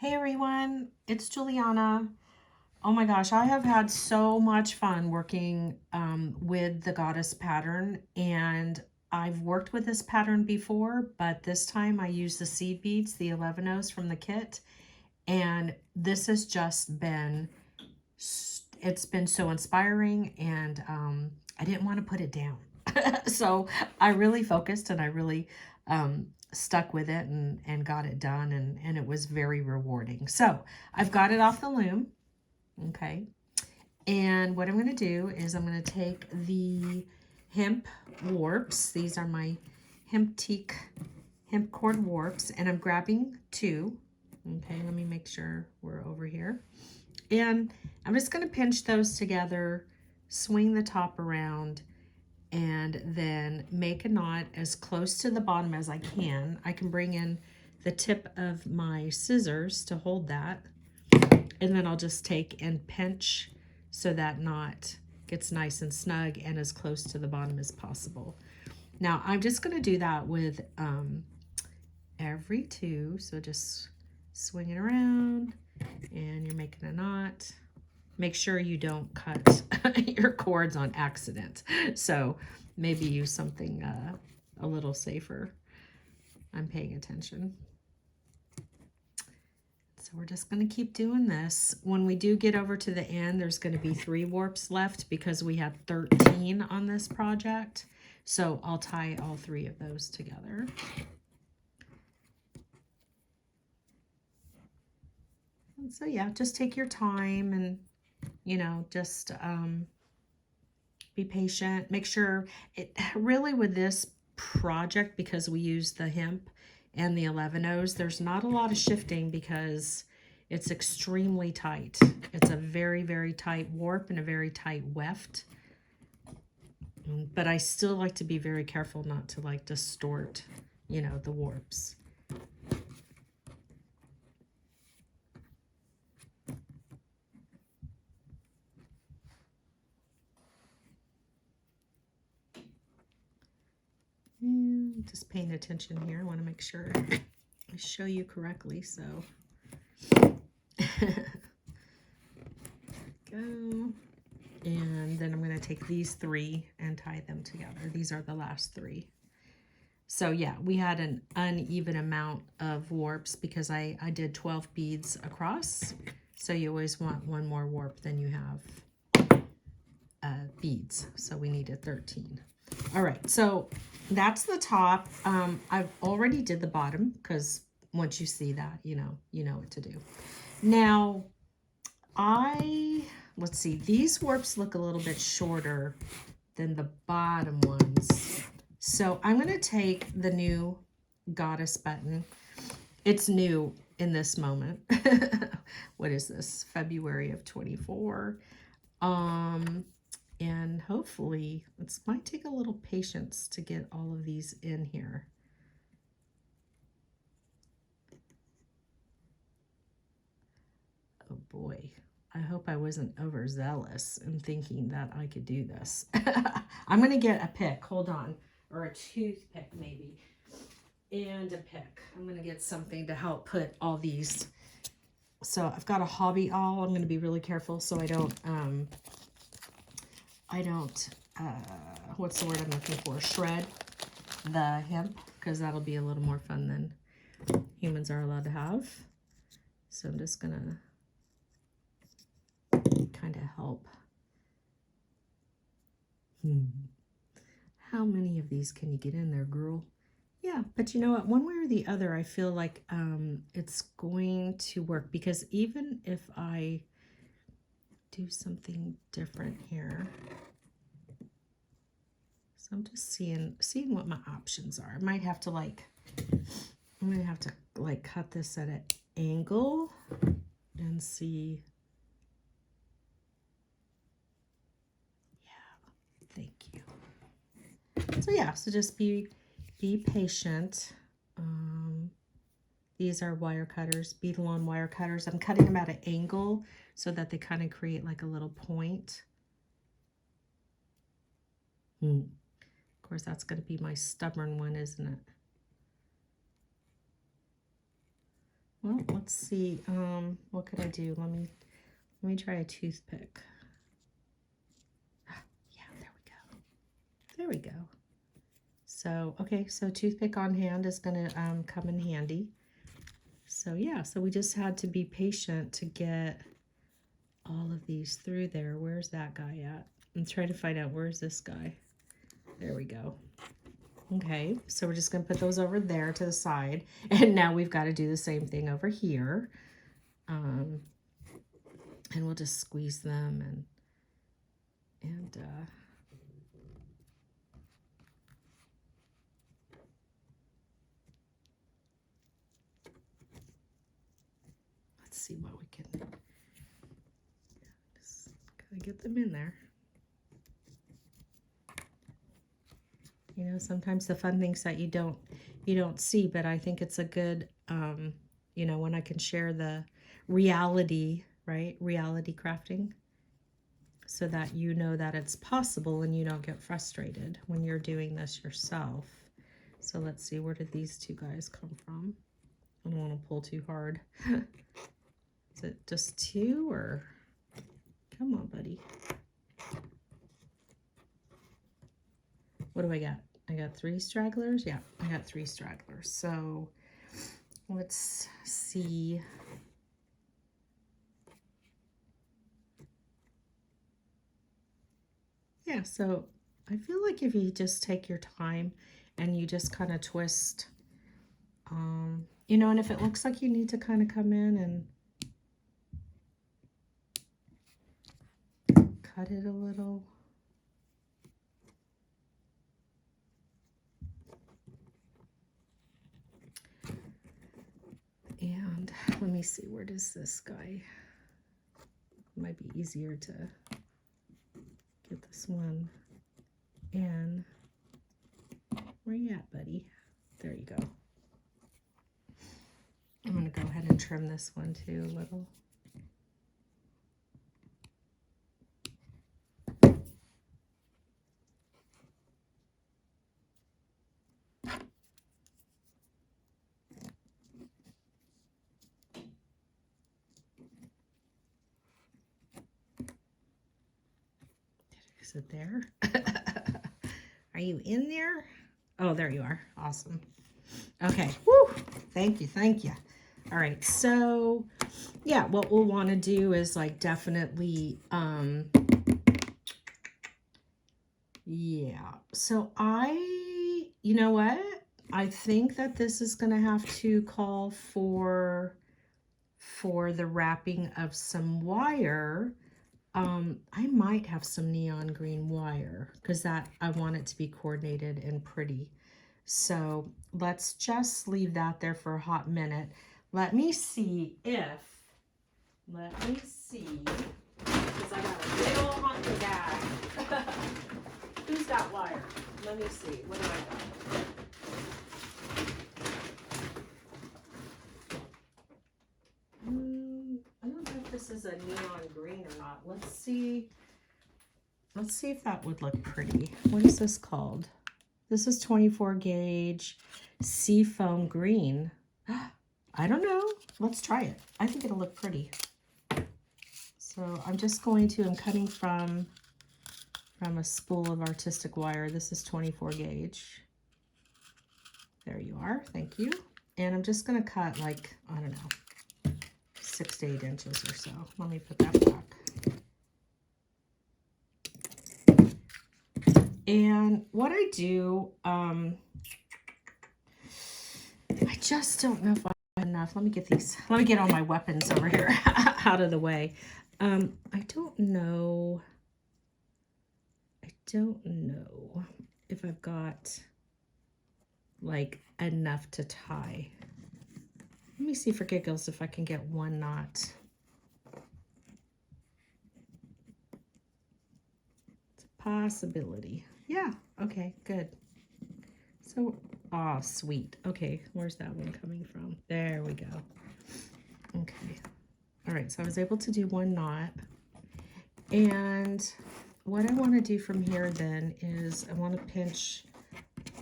Hey everyone, it's Juliana. Oh my gosh, I have had so much fun working with the goddess pattern, and I've worked with this pattern before, but this time I used the seed beads, the 11 from the kit, and this has just been, it's been so inspiring, and I didn't want to put it down. So I really focused and I really stuck with it and got it done, and it was very rewarding. So I've got it off the loom. Okay. And what I'm going to do is I'm going to take the hemp warps. These are my hemp cord warps, and I'm grabbing two. Okay, let me make sure we're over here. And I'm just going to pinch those together, swing the top around, and then make a knot as close to the bottom as I can. I can bring in the tip of my scissors to hold that, and then I'll just take and pinch so that knot gets nice and snug and as close to the bottom as possible. Now I'm just going to do that with every two. So just swing it around and you're making a knot. Make sure you don't cut your cords on accident. So maybe use something a little safer. I'm paying attention. So we're just going to keep doing this. When we do get over to the end, there's going to be 3 warps left because we had 13 on this project. So I'll tie all 3 of those together. And so yeah, just take your time and, you know, just be patient. Make sure it really with this project, because we use the hemp and the 11 there's not a lot of shifting because it's extremely tight. It's a very, very tight warp and a very tight weft. But I still like to be very careful not to like distort, you know, the warps. And just paying attention here. I want to make sure I show you correctly. So go. And then I'm going to take these 3 and tie them together. These are the last 3. So yeah, we had an uneven amount of warps because I did 12 beads across. So you always want 1 more warp than you have beads. So we needed 13. All right, so that's the top. I've already did the bottom because once you see that, you know what to do. Now, let's see, these warps look a little bit shorter than the bottom ones. So I'm going to take the new goddess button. It's new in this moment. What is this? February of 24. And hopefully, it might take a little patience to get all of these in here. Oh boy, I hope I wasn't overzealous in thinking that I could do this. I'm going to get a pick, hold on, or a toothpick maybe, and a pick. I'm going to get something to help put all these. So I've got a hobby awl. I'm going to be really careful so I don't what's the word I'm looking for? Shred the hemp, because that'll be a little more fun than humans are allowed to have. So I'm just gonna kind of help. How many of these can you get in there, girl? Yeah, but you know what? One way or the other, I feel like it's going to work, because even if I do something different here, so I'm just seeing what my options are. I might have to I'm gonna have to like cut this at an angle and see. Yeah, thank you. So yeah, so just be patient. These are wire cutters, bead-along wire cutters. I'm cutting them at an angle so that they kind of create like a little point. Of course, that's going to be my stubborn one, isn't it? Well, let's see. What could I do? Let me try a toothpick. Yeah, there we go. There we go. So, okay, so toothpick on hand is going to come in handy. So yeah, so we just had to be patient to get all of these through there. Where's that guy at? I'm trying to find out, where's this guy? There we go. Okay, so we're just going to put those over there to the side. And now we've got to do the same thing over here. And we'll just squeeze them and let's see what we can, just gotta get them in there. You know, sometimes the fun things that you don't see, but I think it's a good, you know, when I can share the reality, right? Reality crafting, so that you know that it's possible and you don't get frustrated when you're doing this yourself. So let's see, where did these two guys come from? I don't want to pull too hard. Is it just two, or? Come on, buddy. What do I got? I got 3 stragglers. Yeah, I got 3 stragglers. So let's see. Yeah, so I feel like if you just take your time and you just kind of twist, you know, and if it looks like you need to kind of come in and cut it a little. And let me see, where does this guy, it might be easier to get this one in. Where you at, buddy? There you go. I'm going to go ahead and trim this one too a little. Is it there? Are you in there? Oh, there you are. Awesome. Okay. Woo! Thank you. Thank you. All right. So, yeah, what we'll want to do is like definitely, yeah. So you know what? I think that this is going to have to call for the wrapping of some wire. I might have some neon green wire because that I want it to be coordinated and pretty. So let's just leave that there for a hot minute. Let me see, because I got a big old hunting bag. Who's got wire? Let me see, what do I got? I don't know if this is a neon green or not. Let's see if that would look pretty. What is this called? This is 24 gauge seafoam green. I don't know. Let's try it. I think it'll look pretty. So I'm just going to, I'm cutting from a spool of artistic wire. This is 24 gauge. There you are. Thank you. And I'm just going to cut like, I don't know, 6 to 8 inches or so. Let me put that back. And what I do, I just don't know if I have enough. Let me get all my weapons over here out of the way. I don't know if I've got like enough to tie. Let me see for giggles if I can get one knot. It's a possibility. Yeah, okay, good. So, oh, sweet. Okay, where's that one coming from? There we go. Okay. All right, so I was able to do one knot. And what I want to do from here then is I want to pinch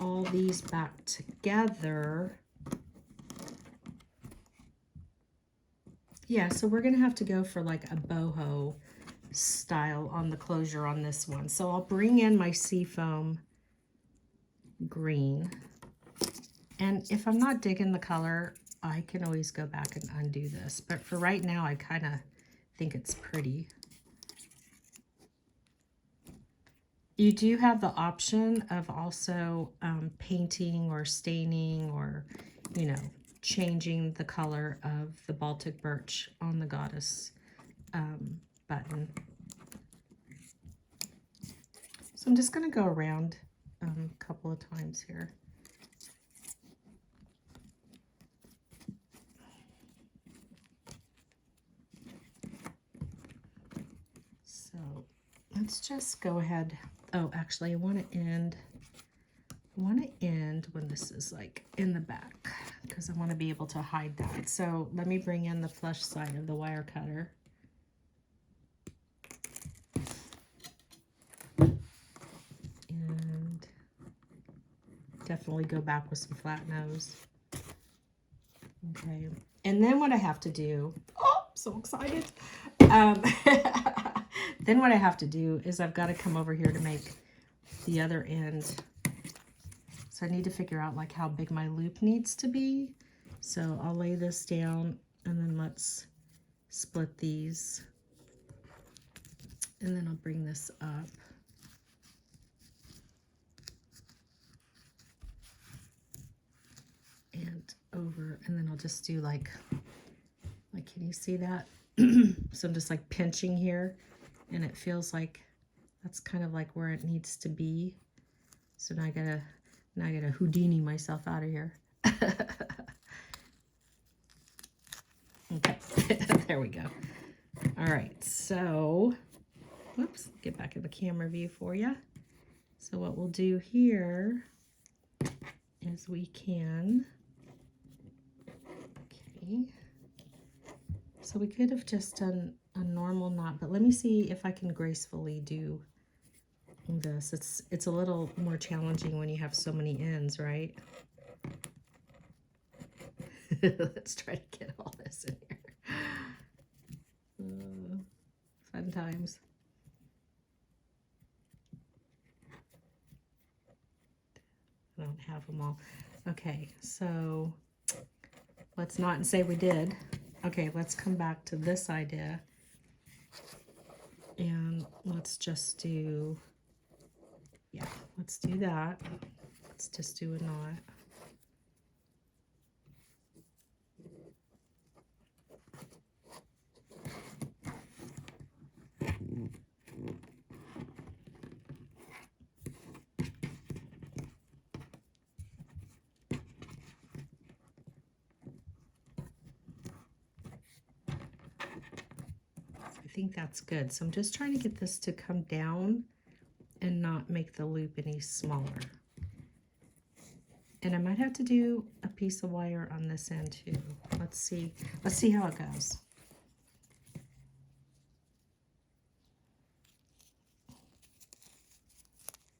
all these back together. Yeah, so we're gonna have to go for like a boho style on the closure on this one. So I'll bring in my seafoam green, and if I'm not digging the color, I can always go back and undo this, but for right now I kind of think it's pretty. You do have the option of also painting or staining or, you know, changing the color of the Baltic birch on the goddess button. So I'm just going to go around a couple of times here. So let's just go ahead. Oh, actually, I want to end when this is like in the back, because I want to be able to hide that. So let me bring in the flush side of the wire cutter. And definitely go back with some flat nose. Okay, and then what I have to do, oh, so excited. Then what I have to do is I've got to come over here to make the other end. So I need to figure out like how big my loop needs to be. So I'll lay this down and then let's split these. And then I'll bring this up. And over, and then I'll just do like can you see that? So I'm just like pinching here, and it feels like that's kind of like where it needs to be. So now I gotta Houdini myself out of here. Okay, there we go. All right, so, whoops, get back in the camera view for you. So what we'll do here is we can, okay, so we could have just done a normal knot, but let me see if I can gracefully do this. It's a little more challenging when you have so many ends, right? Let's try to get all this in here. Fun times. I don't have them all. Okay, so let's not and say we did. Okay, let's come back to this idea. And let's just do, yeah, let's do that. Let's just do a knot. I think that's good. So I'm just trying to get this to come down and not make the loop any smaller. And I might have to do a piece of wire on this end too. Let's see how it goes.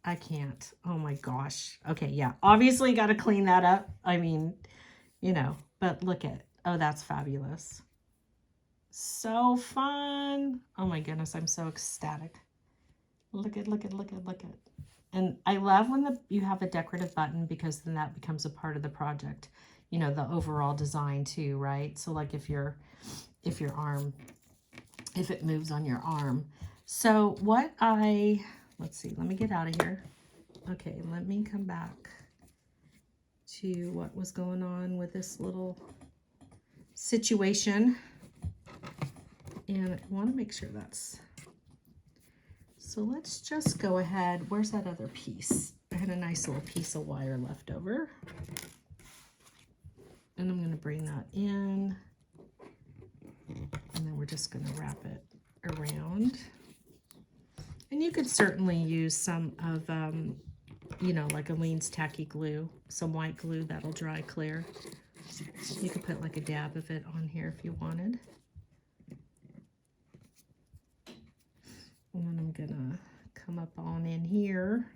I can't. Oh my gosh. Okay, yeah. Obviously got to clean that up. I mean, you know, but look at, oh, that's fabulous. So fun. Oh my goodness, I'm so ecstatic. Look at. And I love when you have a decorative button, because then that becomes a part of the project, you know, the overall design too, right? So like if it moves on your arm. So let's see, let me get out of here. Okay, let me come back to what was going on with this little situation. And I want to make sure that's, so let's just go ahead. Where's that other piece? I had a nice little piece of wire left over. And I'm going to bring that in. And then we're just going to wrap it around. And you could certainly use some of, you know, like Aleene's tacky glue, some white glue that'll dry clear. You could put like a dab of it on here if you wanted. And then I'm gonna come up on in here.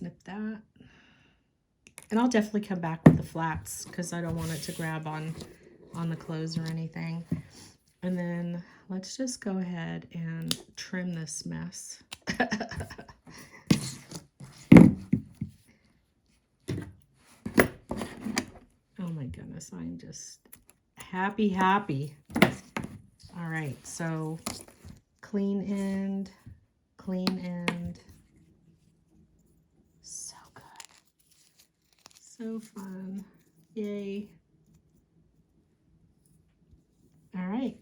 snip that. And I'll definitely come back with the flats because I don't want it to grab on the clothes or anything. And then let's just go ahead and trim this mess. Oh my goodness, I'm just happy. All right, so clean end. So good. So fun. Yay. All right.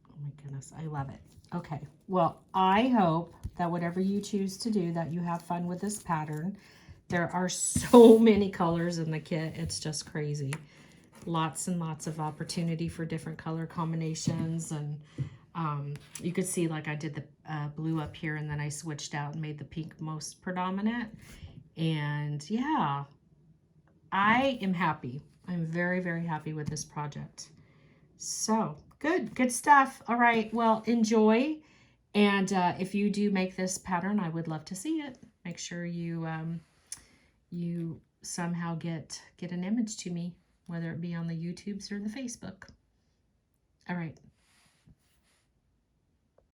Oh my goodness, I love it. Okay, well, I hope that whatever you choose to do, that you have fun with this pattern. There are so many colors in the kit. It's just crazy. Lots and lots of opportunity for different color combinations. And you could see like I did the blue up here and then I switched out and made the pink most predominant. And yeah, I am happy. I'm very, very happy with this project. So good stuff. All right, well, enjoy. And if you do make this pattern, I would love to see it. Make sure you you somehow get an image to me, whether it be on the YouTubes or the Facebook. All right,